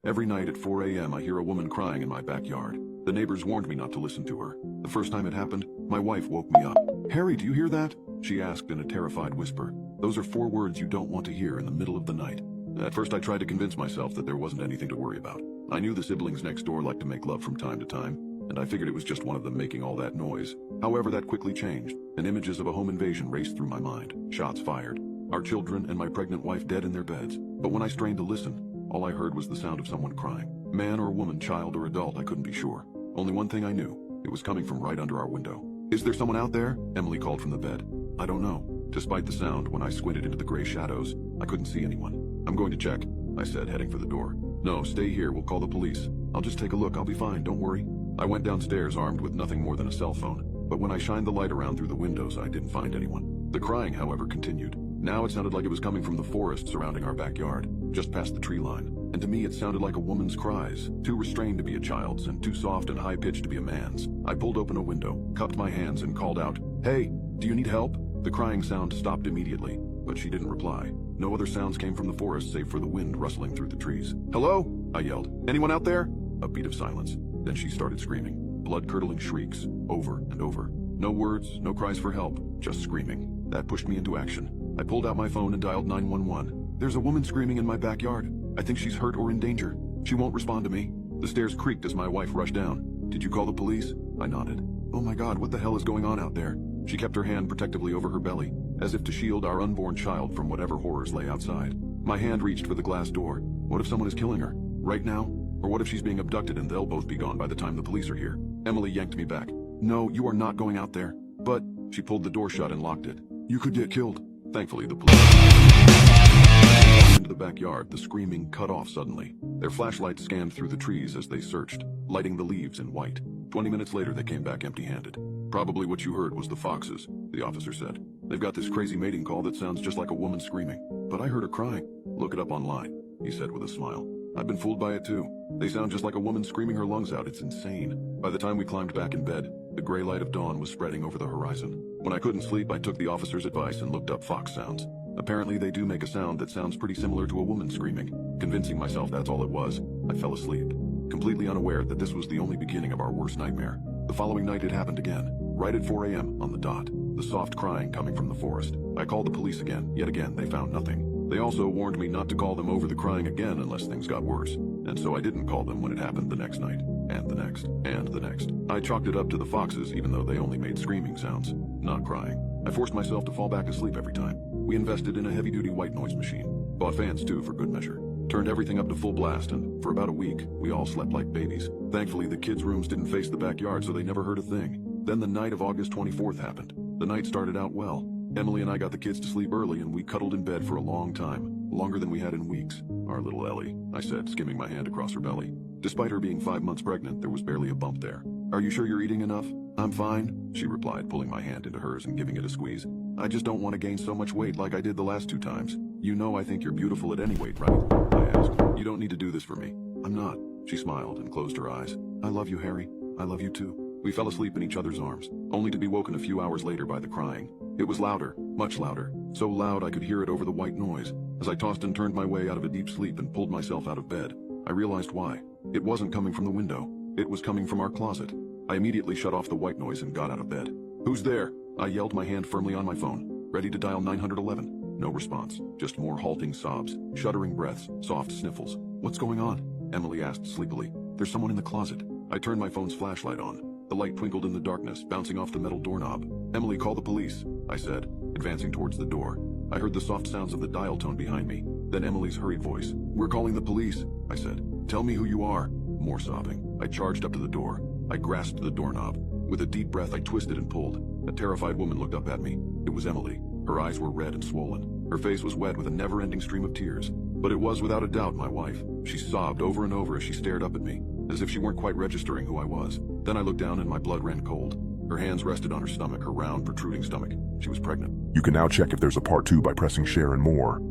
Every night at 4 a.m. I hear a woman crying in my backyard. The neighbors warned me not to listen to her. The first time it happened, my wife woke me up. "Harry, do you hear that?" she asked in a terrified whisper. "Those are 4 words you don't want to hear in the middle of the night." At first I tried to convince myself that there wasn't anything to worry about. I knew the siblings next door liked to make love from time to time, and I figured it was just one of them making all that noise. However, that quickly changed, and images of a home invasion raced through my mind. Shots fired. Our children and my pregnant wife dead in their beds. But when I strained to listen, all I heard was the sound of someone crying. Man or woman, child or adult, I couldn't be sure. Only one thing I knew. It was coming from right under our window. "Is there someone out there?" Emily called from the bed. "I don't know." Despite the sound, when I squinted into the gray shadows, I couldn't see anyone. "I'm going to check," I said, heading for the door. "No, stay here. We'll call the police. I'll just take a look. I'll be fine. Don't worry." I went downstairs armed with nothing more than a cell phone. But when I shined the light around through the windows, I didn't find anyone. The crying, however, continued. Now it sounded like it was coming from the forest surrounding our backyard, just past the tree line. And to me it sounded like a woman's cries, too restrained to be a child's and too soft and high-pitched to be a man's. I pulled open a window, cupped my hands and called out, "Hey, do you need help?" The crying sound stopped immediately, but she didn't reply. No other sounds came from the forest save for the wind rustling through the trees. "Hello?" I yelled. "Anyone out there?" A beat of silence. Then she started screaming, blood-curdling shrieks, over and over. No words, no cries for help, just screaming. That pushed me into action. I pulled out my phone and dialed 911. "There's a woman screaming in my backyard. I think she's hurt or in danger. She won't respond to me." The stairs creaked as my wife rushed down. "Did you call the police?" I nodded. "Oh my God, what the hell is going on out there?" She kept her hand protectively over her belly, as if to shield our unborn child from whatever horrors lay outside. My hand reached for the glass door. What if someone is killing her? Right now? Or what if she's being abducted and they'll both be gone by the time the police are here? Emily yanked me back. "No, you are not going out there." "But..." She pulled the door shut and locked it. "You could get killed." Thankfully, the police into the backyard. The screaming cut off suddenly. Their flashlights scanned through the trees as they searched, lighting the leaves in white. 20 minutes later, they came back empty-handed. "Probably what you heard was the foxes," the officer said. "They've got this crazy mating call that sounds just like a woman screaming. But I heard her crying." "Look it up online," he said with a smile. "I've been fooled by it too. They sound just like a woman screaming her lungs out. It's insane." By the time we climbed back in bed, the gray light of dawn was spreading over the horizon. When I couldn't sleep, I took the officer's advice and looked up fox sounds. Apparently they do make a sound that sounds pretty similar to a woman screaming. Convincing myself that's all it was, I fell asleep, completely unaware that this was the only beginning of our worst nightmare. The following night it happened again, right at 4 a.m. on the dot. The soft crying coming from the forest. I called the police again. Yet again, they found nothing. They also warned me not to call them over the crying again unless things got worse. And so I didn't call them when it happened the next night. And the next. And the next. I chalked it up to the foxes even though they only made screaming sounds, not crying. I forced myself to fall back asleep every time. We invested in a heavy-duty white noise machine. Bought fans too for good measure. Turned everything up to full blast and, for about a week, we all slept like babies. Thankfully the kids' rooms didn't face the backyard so they never heard a thing. Then the night of August 24th happened. The night started out well. Emily and I got the kids to sleep early and we cuddled in bed for a long time. Longer than we had in weeks. "Our little Ellie," I said, skimming my hand across her belly. Despite her being 5 months pregnant, there was barely a bump there. "Are you sure you're eating enough?" "I'm fine," she replied, pulling my hand into hers and giving it a squeeze. "I just don't want to gain so much weight like I did the last 2 times. You know I think you're beautiful at any weight, right?" I asked. "You don't need to do this for me." "I'm not." She smiled and closed her eyes. "I love you, Harry. I love you too." We fell asleep in each other's arms, only to be woken a few hours later by the crying. It was louder, much louder, so loud I could hear it over the white noise. As I tossed and turned my way out of a deep sleep and pulled myself out of bed, I realized why. It wasn't coming from the window. It was coming from our closet. I immediately shut off the white noise and got out of bed. "Who's there?" I yelled, my hand firmly on my phone, ready to dial 911. No response, just more halting sobs, shuddering breaths, soft sniffles. "What's going on?" Emily asked sleepily. "There's someone in the closet." I turned my phone's flashlight on. The light twinkled in the darkness, bouncing off the metal doorknob. "Emily, call the police," I said, advancing towards the door. I heard the soft sounds of the dial tone behind me, then Emily's hurried voice. "We're calling the police," I said. "Tell me who you are." More sobbing. I charged up to the door. I grasped the doorknob. With a deep breath, I twisted and pulled. A terrified woman looked up at me. It was Emily. Her eyes were red and swollen. Her face was wet with a never-ending stream of tears. But it was without a doubt my wife. She sobbed over and over as she stared up at me, as if she weren't quite registering who I was. Then I looked down and my blood ran cold. Her hands rested on her stomach, her round, protruding stomach. She was pregnant. You can now check if there's a part 2 by pressing share and more.